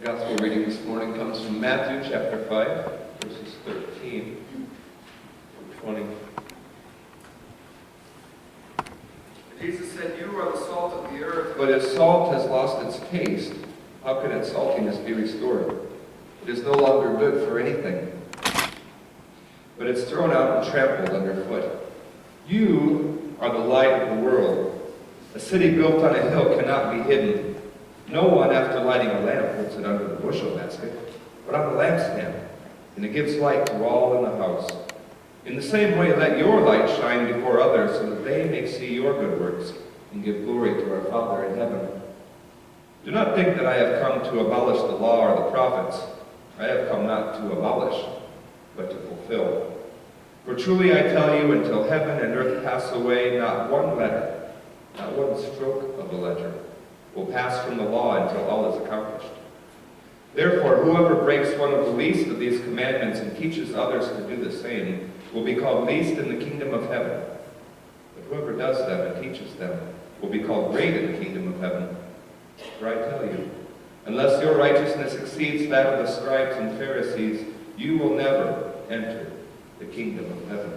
The gospel reading this morning comes from Matthew chapter 5, verses 13 through 20. Jesus said, "You are the salt of the earth." But if salt has lost its taste, how can its saltiness be restored? It is no longer good for anything, but it's thrown out and trampled underfoot. You are the light of the world. A city built on a hill cannot be hidden. No one, after lighting a lamp, puts it under the bushel basket, but on the lampstand, and it gives light to all in the house. In the same way, let your light shine before others, so that they may see your good works and give glory to our Father in heaven. Do not think that I have come to abolish the law or the prophets. I have come not to abolish, but to fulfill. For truly I tell you, until heaven and earth pass away, not one letter, not one stroke of the ledger will pass from the law until all is accomplished. Therefore, whoever breaks one of the least of these commandments and teaches others to do the same will be called least in the kingdom of heaven. But whoever does them and teaches them will be called great in the kingdom of heaven. For I tell you, unless your righteousness exceeds that of the scribes and Pharisees, you will never enter the kingdom of heaven.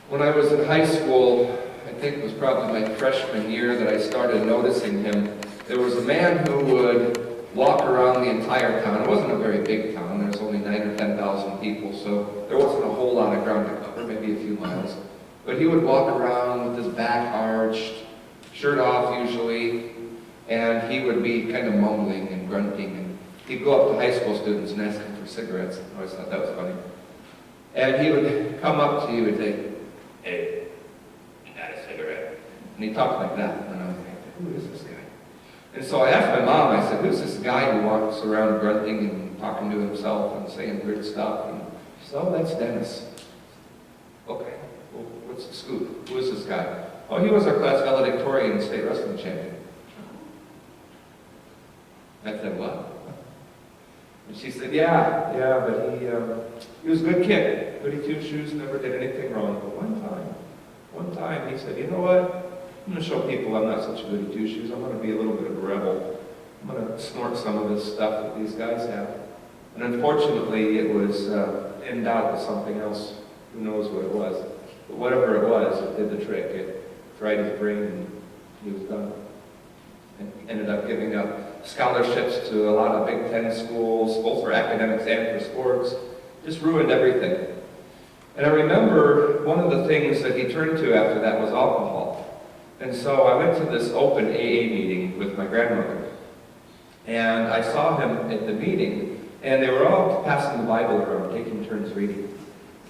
When I was in high school, I think it was probably my freshman year that I started noticing him. There was a man who would walk around the entire town. It wasn't a very big town. There was only 9,000 or 10,000 people, so there wasn't a whole lot of ground to cover, maybe a few miles. But he would walk around with his back arched, shirt off usually, and he would be kind of mumbling and grunting. And he'd go up to high school students and ask them for cigarettes. I always thought that was funny. And he would come up to you and say, "Hey, you got a cigarette?" And he talked like that. And I was like, who is this guy? And so I asked my mom, I said, who's this guy who walks around grunting and talking to himself and saying weird stuff? And she said, oh, that's Dennis. Okay, well, what's the scoop? Who is this guy? Oh, he was our class valedictorian and state wrestling champion. I said, what? And she said, yeah, but he was a good kid. Goody two-shoes, never did anything wrong. But one time he said, you know what? I'm going to show people I'm not such a goody two-shoes. I'm going to be a little bit of a rebel. I'm going to snort some of this stuff that these guys have. And unfortunately, it was ended out with something else. Who knows what it was. But whatever it was, it did the trick. It fried his brain and he was done. And he ended up giving up scholarships to a lot of Big Ten schools, both for academics and for sports. Just ruined everything. And I remember one of the things that he turned to after that was alcohol. And so I went to this open AA meeting with my grandmother. And I saw him at the meeting, and they were all passing the Bible around, taking turns reading.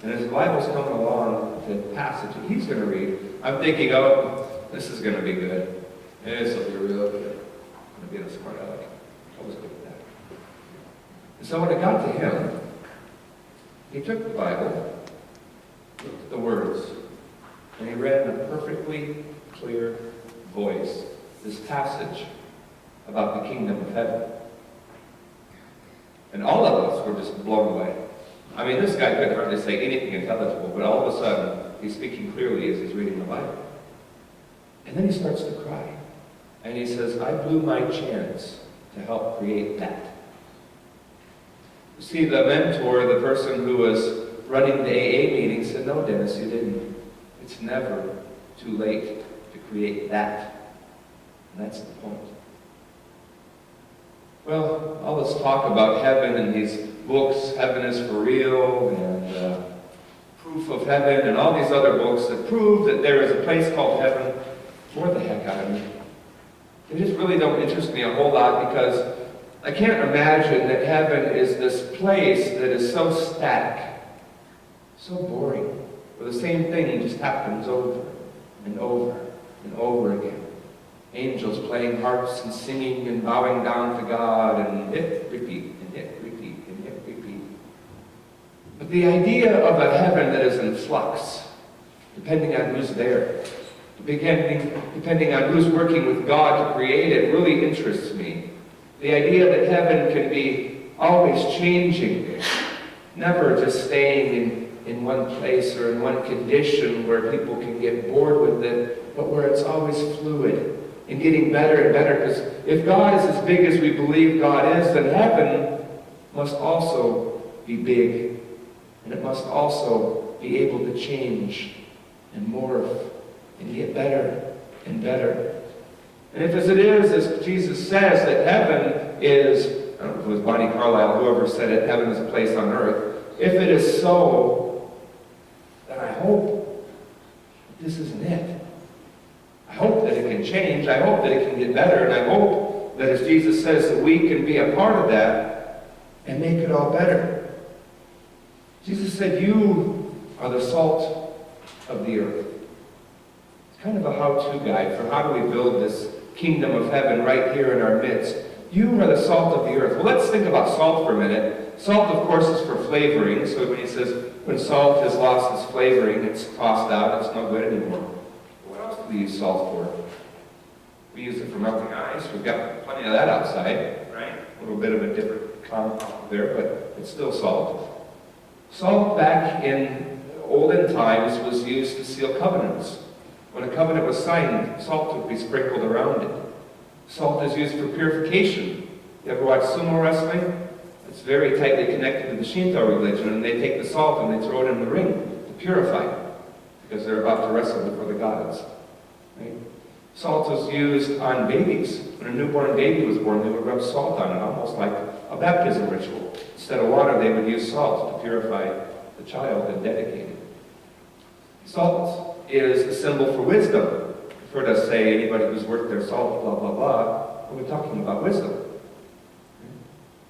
And as the Bible's coming along to the passage that he's going to read, I'm thinking, oh, this is going to be good. This will be real good. I'm going to be a smart aleck. I was good at that. And so when it got to him, he took the Bible, looked at the words, and he read in a perfectly clear voice this passage about the kingdom of heaven. And all of us were just blown away. I mean, this guy couldn't hardly say anything intelligible, but all of a sudden, he's speaking clearly as he's reading the Bible. And then he starts to cry. And he says, I blew my chance to help create that. You see, the mentor, the person who was running the AA meeting, said, no, Dennis, you didn't. It's never too late to create that. And that's the point. Well, all this talk about heaven and these books, Heaven is for Real, and Proof of Heaven, and all these other books that prove that there is a place called heaven, bore the heck out of me. They just really don't interest me a whole lot because I can't imagine that heaven is this place that is so static, so boring, where the same thing just happens over and over and over again. Angels playing harps and singing and bowing down to God and hit, repeat, and hit, repeat, and hit, repeat. But the idea of a heaven that is in flux, depending on who's there, depending on who's working with God to create it, really interests me. The idea that heaven can be always changing, never just staying in one place or in one condition where people can get bored with it, but where it's always fluid, and getting better and better. Because if God is as big as we believe God is, then heaven must also be big. And it must also be able to change and morph and get better and better. And if as it is, as Jesus says, that heaven is, I don't know if it was Bonnie Carlyle, whoever said it, heaven is a place on earth. If it is so, then I hope this isn't it. I hope that it can change. I hope that it can get better. And I hope that, as Jesus says, that we can be a part of that and make it all better. Jesus said, you are the salt of the earth. It's kind of a how-to guide for how do we build this kingdom of heaven right here in our midst. You are the salt of the earth. Well, let's think about salt for a minute. Salt, of course, is for flavoring. So when he says, when salt has lost its flavoring, it's tossed out, it's no good anymore. What else do we use salt for? We use it for melting ice. We've got plenty of that outside, right? A little bit of a different compound there, but it's still salt. Salt back in olden times was used to seal covenants. When a covenant was signed, salt would be sprinkled around it. Salt is used for purification. You ever watch sumo wrestling? It's very tightly connected to the Shinto religion, and they take the salt and they throw it in the ring to purify it, because they're about to wrestle before the gods. Right? Salt was used on babies. When a newborn baby was born, they would rub salt on it, almost like a baptism ritual. Instead of water, they would use salt to purify the child and dedicate it. Salt is a symbol for wisdom. You've heard us say, anybody who's worth their salt, blah, blah, blah. We're talking about wisdom.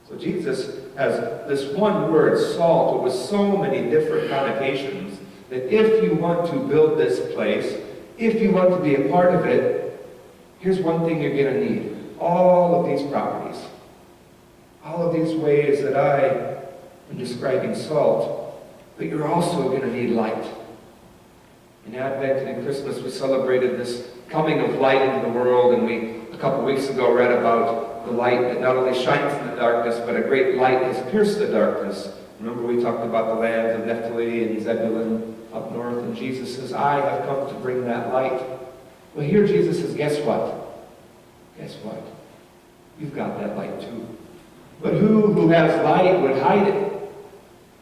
So Jesus has this one word, salt, with so many different connotations, that if you want to build this place, if you want to be a part of it, here's one thing you're going to need. All of these properties. All of these ways that I am describing salt, but you're also going to need light. In Advent and in Christmas, we celebrated this coming of light into the world, and we, a couple weeks ago, read about the light that not only shines in the darkness, but a great light has pierced the darkness. Remember, we talked about the lands of Naphtali and Zebulun up north, and Jesus says, I have come to bring that light. Well, here Jesus says, guess what? Guess what? You've got that light too. But who has light would hide it?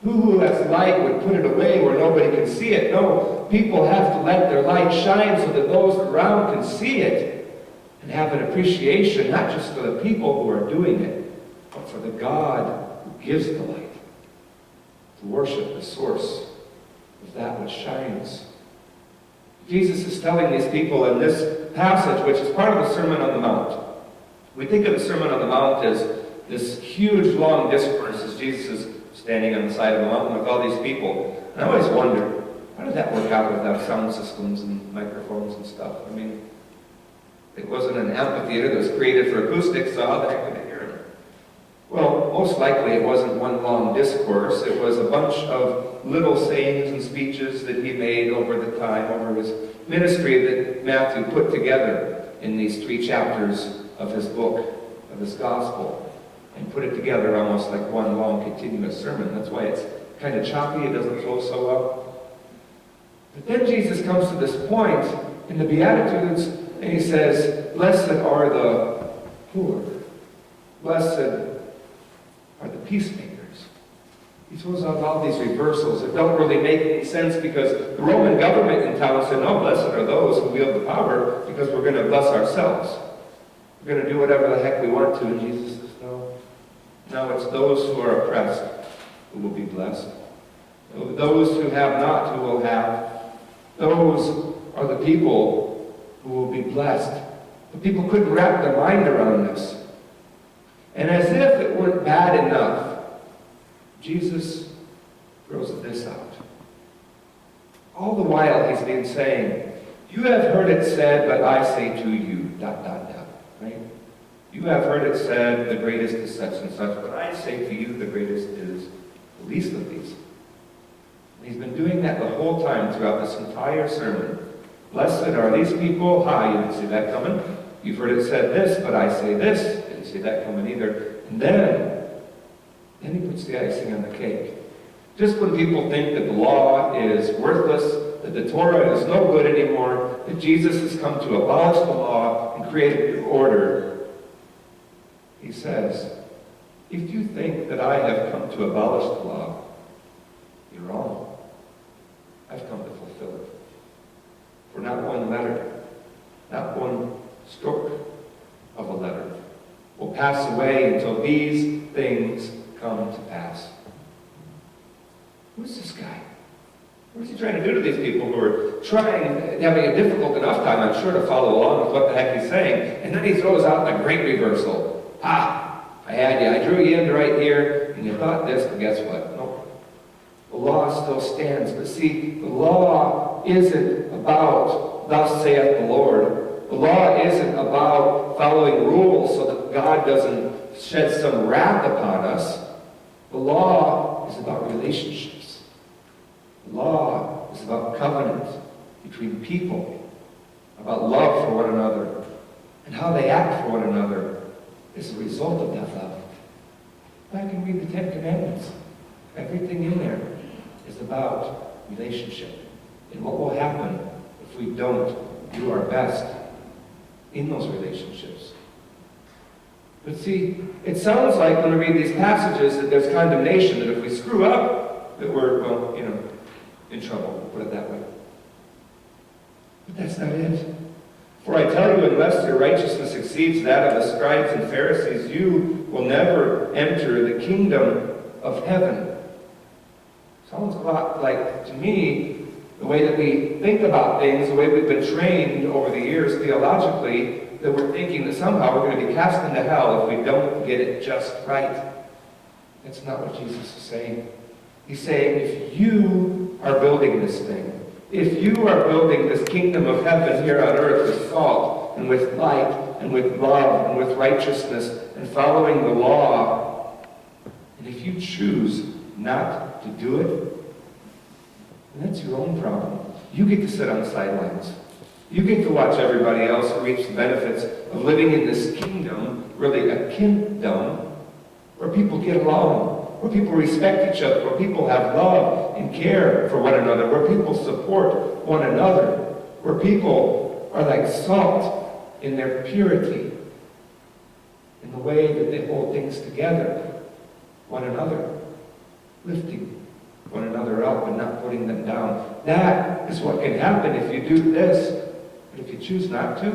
Who has light would put it away where nobody can see it? No, people have to let their light shine so that those around can see it and have an appreciation, not just for the people who are doing it, but for the God who gives the light. To worship the source of that which shines. Jesus is telling these people in this passage, which is part of the Sermon on the Mount. We think of the Sermon on the Mount as this huge, long discourse as Jesus is standing on the side of the mountain with all these people. And I always wonder, how did that work out without sound systems and microphones and stuff? I mean, it wasn't an amphitheater that was created for acoustics, so how the heck would they hear it? Well, most likely it wasn't one long discourse. It was a bunch of little sayings and speeches that he made over the time, over his ministry that Matthew put together in these 3 chapters of his book, of his gospel, and put it together almost like one long continuous sermon. That's why it's kind of choppy, it doesn't flow so well. But then Jesus comes to this point in the Beatitudes, and he says, blessed are the poor. Blessed are the peacemakers. He throws out all these reversals that don't really make any sense, because the Roman government in town said, no, blessed are those who wield the power, because we're going to bless ourselves. We're going to do whatever the heck we want to. And Jesus says, no. No, it's those who are oppressed who will be blessed. Those who have not, who will have. Those are the people who will be blessed. But people couldn't wrap their mind around this. And as if it weren't bad enough, Jesus throws this out. All the while he's been saying, you have heard it said, but I say to you, ... Right? You have heard it said, the greatest is such and such, but I say to you, the greatest is the least of these. And he's been doing that the whole time throughout this entire sermon. Blessed are these people. You didn't see that coming. You've heard it said this, but I say this. Didn't see that coming either. And then he puts the icing on the cake. Just when people think that the law is worthless, that the Torah is no good anymore, that Jesus has come to abolish the law and create a new order, he says, if you think that I have come to abolish the law, you're wrong. I've come to fulfill it. For not one letter, not one stroke of a letter will pass away until these things come to pass. Who's this guy? What is he trying to do to these people who are having a difficult enough time, I'm sure, to follow along with what the heck he's saying? And then he throws out a great reversal. I had you. I drew you in right here, and you thought this, but guess what? Nope. The law still stands. But see, the law isn't about, thus saith the Lord. The law isn't about following rules so that God doesn't shed some wrath upon us. The law is about relationships. The law is about covenant between people, about love for one another, and how they act for one another is a result of that love. I can read the Ten Commandments. Everything in there is about relationship and what will happen if we don't do our best in those relationships. But see, it sounds like when we read these passages that there's condemnation, that if we screw up, that we're, in trouble, put it that way. But that's not it. For I tell you, unless your righteousness exceeds that of the scribes and Pharisees, you will never enter the kingdom of heaven. Sounds a lot like, to me, the way that we think about things, the way we've been trained over the years theologically, that we're thinking that somehow we're going to be cast into hell if we don't get it just right. That's not what Jesus is saying. He's saying, if you are building this thing, if you are building this kingdom of heaven here on earth with salt and with light and with love and with righteousness and following the law, and if you choose not to do it, then that's your own problem. You get to sit on the sidelines. You get to watch everybody else reach the benefits of living in this kingdom, really a kingdom, where people get along, where people respect each other, where people have love and care for one another, where people support one another, where people are like salt in their purity, in the way that they hold things together, one another, lifting one another up and not putting them down. That is what can happen if you do this. But if you choose not to,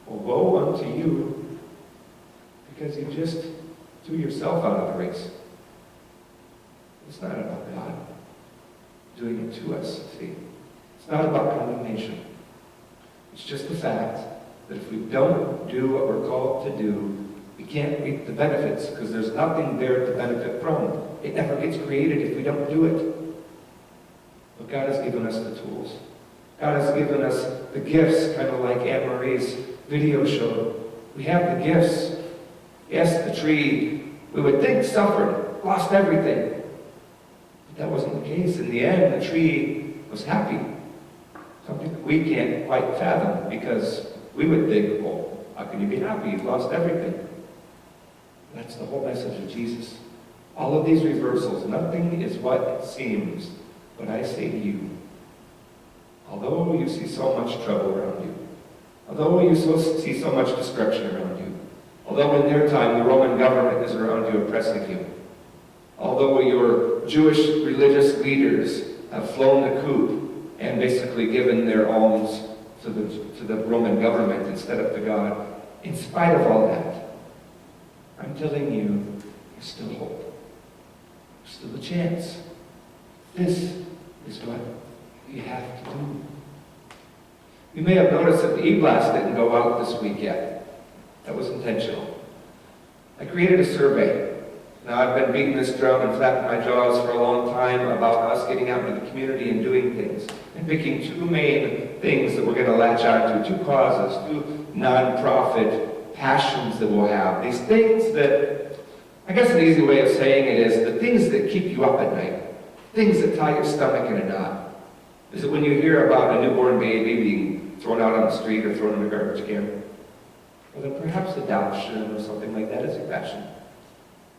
well, woe unto you, because you just threw yourself out of the race. It's not about God doing it to us, see. It's not about condemnation. It's just the fact that if we don't do what we're called to do, we can't reap the benefits because there's nothing there to benefit from. It never gets created if we don't do it. But God has given us the tools. God has given us the gifts, kind of like Anne-Marie's video showed. We have the gifts. Yes, the tree, we would think, suffered, lost everything. That wasn't the case. In the end, the tree was happy. Something that we can't quite fathom because we would think, well, how can you be happy? You've lost everything. That's the whole message of Jesus. All of these reversals, nothing is what it seems. But I say to you, although you see so much trouble around you, although you see so much destruction around you, although in their time the Roman government is around you oppressing you, although your Jewish religious leaders have flown the coop and basically given their alms to the Roman government instead of to God, in spite of all that, I'm telling you, there's still hope. There's still a chance. This is what we have to do. You may have noticed that the e-blast didn't go out this week yet. That was intentional. I created a survey. Now, I've been beating this drum and flapping my jaws for a long time about us getting out into the community and doing things, and picking two main things that we're going to latch on to, two causes, two non-profit passions that we'll have. These things that, I guess an easy way of saying it is, the things that keep you up at night, things that tie your stomach in a knot. Is it when you hear about a newborn baby being thrown out on the street or thrown in a garbage can? Well, then perhaps adoption or something like that is your passion.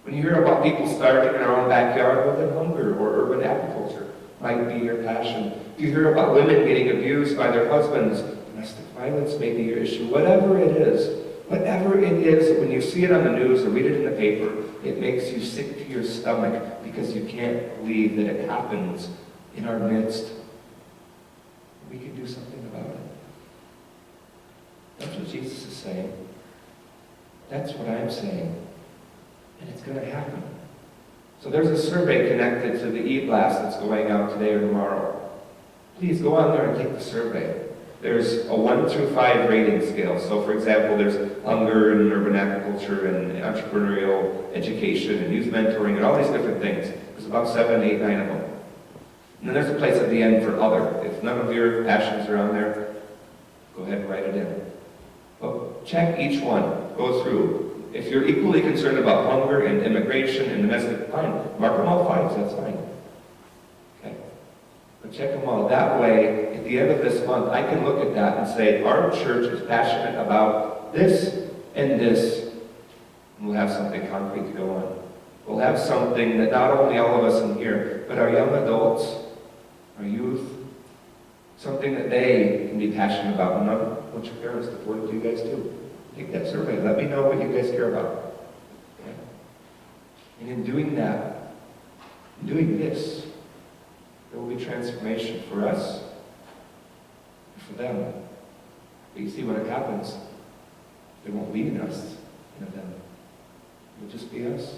When you hear about people starving in our own backyard, well, then hunger or urban agriculture might be your passion. If you hear about women getting abused by their husbands, domestic violence may be your issue. Whatever it is, when you see it on the news or read it in the paper, it makes you sick to your stomach because you can't believe that it happens in our midst. We can do something about it. That's what Jesus is saying. That's what I'm saying. And it's going to happen. So there's a survey connected to the e-blast that's going out today or tomorrow. Please go on there and take the survey. There's a 1 through 5 rating scale. So for example, there's hunger and urban agriculture and entrepreneurial education and youth mentoring and all these different things. There's about 7, 8, 9 of them. And then there's a place at the end for other. If none of your passions are on there, go ahead and write it in. But check each one. Go through. If you're equally concerned about hunger and immigration and domestic, fine. Mark them all 5s, that's fine. Okay? But check them all. That way, at the end of this month, I can look at that and say, our church is passionate about this and this. And we'll have something concrete to go on. We'll have something that not only all of us in here, but our young adults, our youth, something that they can be passionate about. And I want your parents to what do you guys do? Take that survey. Let me know what you guys care about. Okay? And in doing that, in doing this, there will be transformation for us and for them. But you see, when it happens, it won't be in us and them. It will just be us.